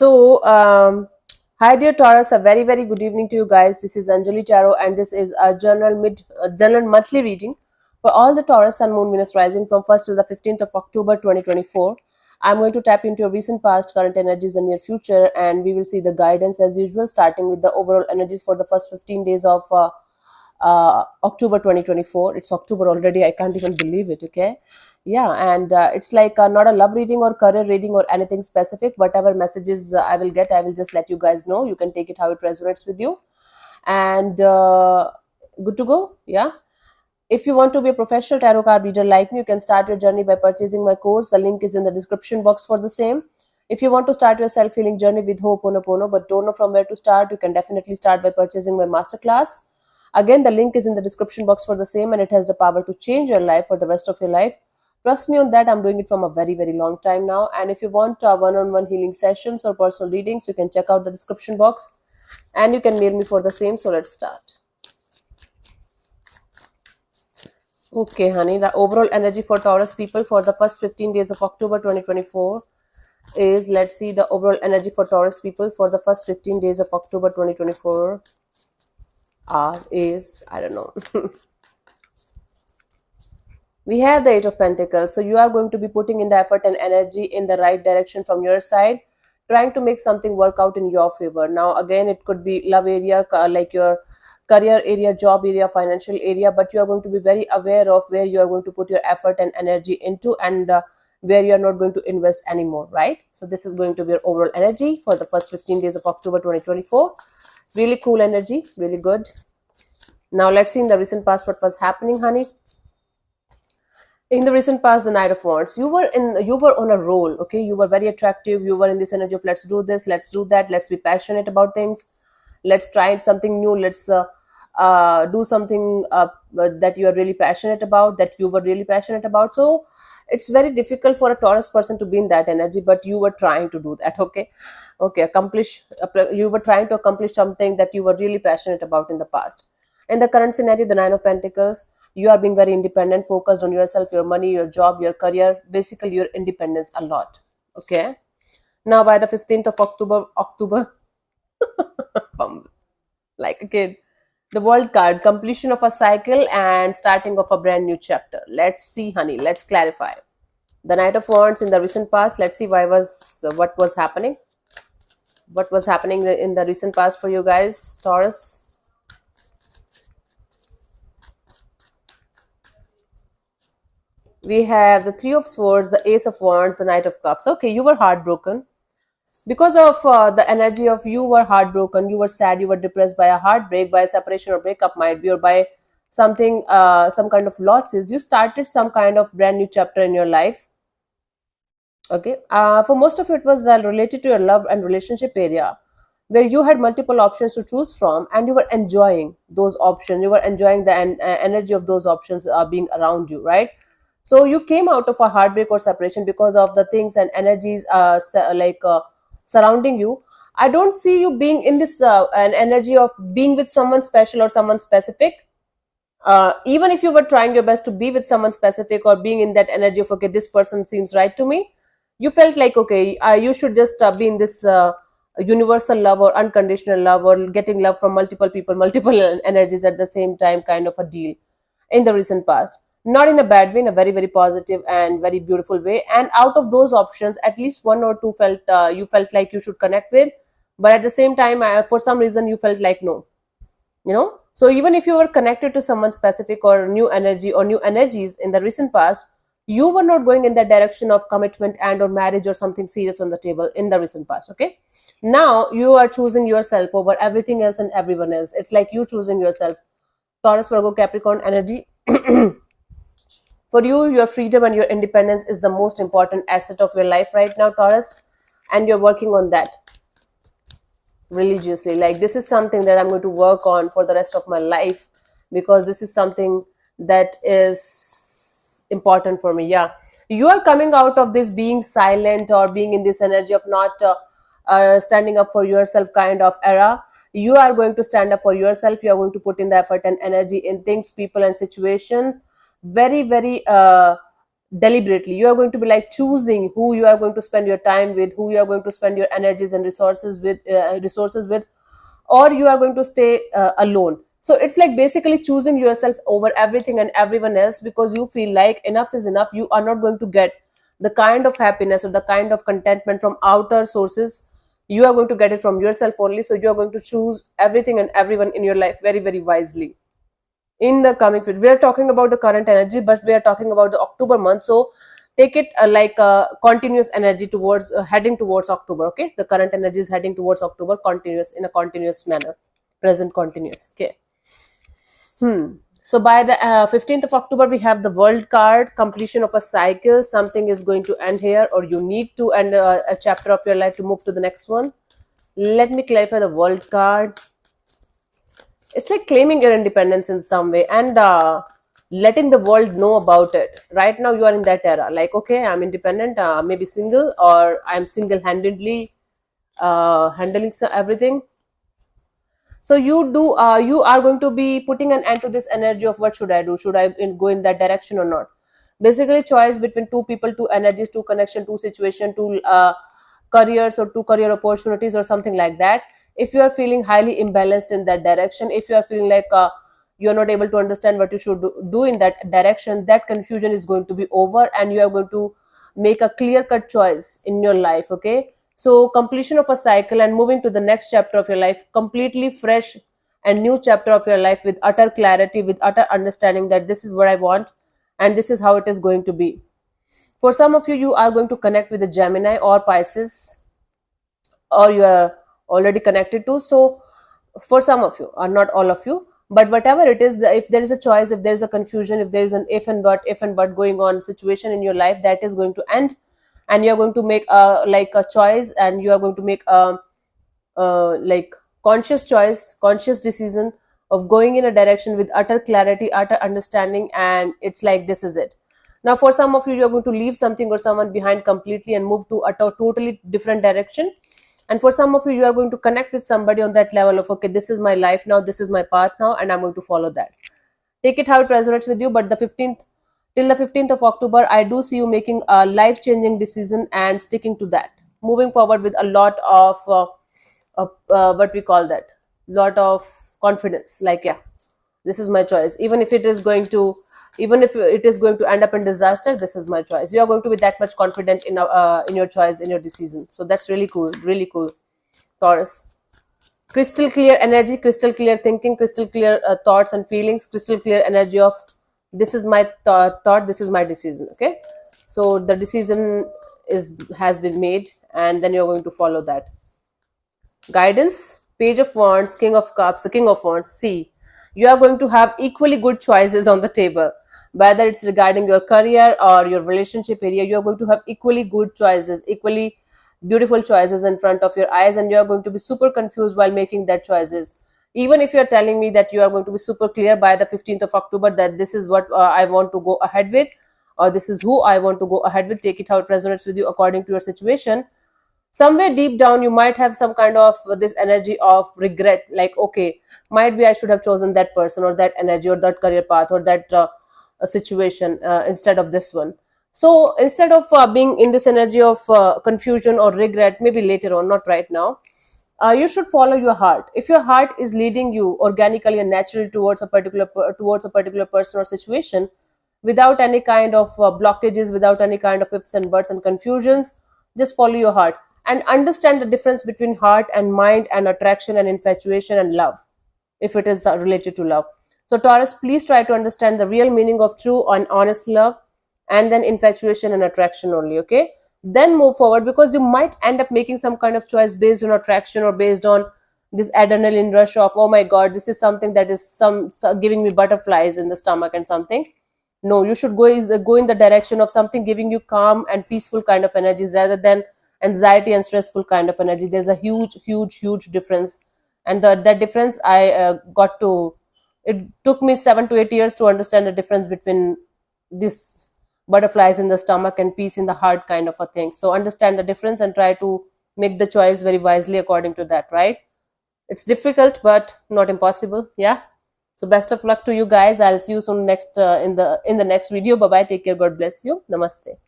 Hi dear Taurus, a very very good evening to you guys. This is Anjali Tarot, and this is a general monthly reading for all the Taurus Sun, Moon, Venus rising from 1st to the 15th of October 2024. I'm going to tap into your recent past, current energies, and near future, and we will see the guidance as usual, starting with the overall energies for the first 15 days of October 2024. It's October already. I can't even believe it. Okay. Yeah. And it's like not a love reading or career reading or anything specific. Whatever messages I will get, I will just let you guys know. You can take it how it resonates with you. And good to go. Yeah. If you want to be a professional tarot card reader like me, you can start your journey by purchasing my course. The link is in the description box for the same. If you want to start your self-healing journey with Ho'oponopono but don't know from where to start, you can definitely start by purchasing my masterclass. Again, the link is in the description box for the same, and it has the power to change your life for the rest of your life. Trust me on that. I'm doing it from a very, very long time now. And if you want one-on-one healing sessions or personal readings, you can check out the description box and you can mail me for the same. So let's start. Okay, honey, the overall energy for Taurus people for the first 15 days of October 2024 is, let's see the overall energy for Taurus people for the first 15 days of October 2024 is, I don't know. We have the Eight of Pentacles. So you are going to be putting in the effort and energy in the right direction from your side, trying to make something work out in your favor. Now, again, it could be love area, like your career area, job area, financial area, but you are going to be very aware of where you are going to put your effort and energy into, and where you are not going to invest anymore, right? So this is going to be your overall energy for the first 15 days of October 2024. Really cool energy, really good. Now let's see in the recent past what was happening, honey. In the recent past, the Knight of Wands, you were on a roll. Okay, you were very attractive. You were in this energy of let's do this, let's do that, let's be passionate about things, let's try something new, let's do something that you are really passionate about, that you were really passionate about. So it's very difficult for a Taurus person to be in that energy, but you were trying to do that. Okay, you were trying to accomplish something that you were really passionate about in the past. In the current scenario, the Nine of Pentacles, you are being very independent, focused on yourself, your money, your job, your career, basically your independence a lot. Okay, now by the 15th of October like a kid, the World card, completion of a cycle and starting of a brand new chapter. Let's see, honey, let's clarify. The Knight of Wands in the recent past, let's see what was happening in the recent past for you guys, Taurus. We have the Three of Swords, the Ace of Wands, the Knight of Cups. Okay, you were heartbroken because of the energy of you were heartbroken, you were sad, you were depressed by a heartbreak, by a separation or breakup, might be, or by something, some kind of losses. You started some kind of brand new chapter in your life. Okay, for most of it was related to your love and relationship area, where you had multiple options to choose from and you were enjoying those options, you were enjoying the energy of those options being around you, right? So you came out of a heartbreak or separation because of the things and energies surrounding you. I don't see you being in this an energy of being with someone special or someone specific. Even if you were trying your best to be with someone specific or being in that energy of okay, this person seems right to me, you felt like okay, you should just be in this universal love or unconditional love or getting love from multiple people, multiple energies at the same time, kind of a deal in the recent past. Not in a bad way, in a very very positive and very beautiful way. And out of those options, at least one or two felt you felt like you should connect with, but at the same time, for some reason you felt like no, so even if you were connected to someone specific or new energy or new energies in the recent past, you were not going in that direction of commitment and or marriage or something serious on the table in the recent past. Okay, now you are choosing yourself over everything else and everyone else. It's like you choosing yourself. Taurus, Virgo, Capricorn energy. For you, your freedom and your independence is the most important asset of your life right now, Taurus, and you're working on that religiously. Like, this is something that I'm going to work on for the rest of my life because this is something that is important for me. Yeah, you are coming out of this being silent or being in this energy of not standing up for yourself kind of era. You are going to stand up for yourself. You are going to put in the effort and energy in things, people, and situations very very deliberately. You are going to be like choosing who you are going to spend your time with, who you are going to spend your energies and resources with, or you are going to stay alone. So it's like basically choosing yourself over everything and everyone else, because you feel like enough is enough. You are not going to get the kind of happiness or the kind of contentment from outer sources. You are going to get it from yourself only. So you are going to choose everything and everyone in your life very, very wisely in the coming future. We are talking about the current energy, but we are talking about the October month. So take it like a continuous energy towards heading towards October. Okay, the current energy is heading towards October, continuous, in a continuous manner, present continuous. Okay. So by the 15th of October, we have the World card, completion of a cycle. Something is going to end here, or you need to end a chapter of your life to move to the next one. Let me clarify the World card. It's like claiming your independence in some way, and letting the world know about it. Right now you are in that era, like, okay, I'm independent, maybe single, or I'm single-handedly handling everything. So you are going to be putting an end to this energy of what should I do, should I go in that direction or not. Basically choice between two people, two energies, two connection, two situation, two careers, or two career opportunities, or something like that. If you are feeling highly imbalanced in that direction, if you are feeling like you're not able to understand what you should do in that direction, that confusion is going to be over, and you are going to make a clear cut choice in your life. Okay, so completion of a cycle and moving to the next chapter of your life, completely fresh and new chapter of your life, with utter clarity, with utter understanding that this is what I want and this is how it is going to be. For some of you, you are going to connect with the Gemini or Pisces, or you are already connected to. So for some of you, or not all of you, but whatever it is, if there is a choice, if there is a confusion, if there is an if and but going on situation in your life, that is going to end, and you are going to make a choice, and you are going to make a like conscious choice, conscious decision of going in a direction with utter clarity, utter understanding, and it's like this is it. Now for some of you, you're going to leave something or someone behind completely and move to a totally different direction. And for some of you, you are going to connect with somebody on that level of, okay, this is my life now, this is my path now, and I'm going to follow that. Take it how it resonates with you. But the 15th, till the 15th of October, I do see you making a life changing decision and sticking to that, moving forward with a lot of what we call that, lot of confidence, like, yeah, this is my choice. Even if it is going to end up in disaster, this is my choice. You are going to be that much confident in your choice, in your decision. So that's really cool, really cool. Taurus, crystal clear energy, crystal clear thinking, crystal clear thoughts and feelings, crystal clear energy of, this is my thought, this is my decision. Okay, so the decision has been made, and then you're going to follow that. Guidance, page of wands, king of cups, the king of wands. See, you are going to have equally good choices on the table, whether it's regarding your career or your relationship area. You are going to have equally good choices, equally beautiful choices in front of your eyes, and you are going to be super confused while making that choices. Even if you are telling me that you are going to be super clear by the 15th of October that this is what I want to go ahead with, or this is who I want to go ahead with, take it how it resonates with you according to your situation. Somewhere deep down you might have some kind of this energy of regret, like, okay, might be I should have chosen that person or that energy or that career path or that situation instead of this one. So instead of being in this energy of confusion or regret, maybe later on, not right now, you should follow your heart. If your heart is leading you organically and naturally towards a particular person or situation, without any kind of blockages, without any kind of ifs and buts and confusions, just follow your heart and understand the difference between heart and mind and attraction and infatuation and love, if it is related to love. So Taurus, please try to understand the real meaning of true and honest love, and then infatuation and attraction only. Okay, then move forward, because you might end up making some kind of choice based on attraction or based on this adrenaline rush of, oh my god, this is something that is giving me butterflies in the stomach and something. No, you should go in the direction of something giving you calm and peaceful kind of energies, rather than anxiety and stressful kind of energy. There's a huge difference, and that difference I got to, it took me 7 to 8 years to understand the difference between this butterflies in the stomach and peace in the heart kind of a thing. So understand the difference and try to make the choice very wisely according to that, right? It's difficult but not impossible. Yeah. So best of luck to you guys. I'll see you soon next in the next video. Bye bye, take care, God bless you, namaste.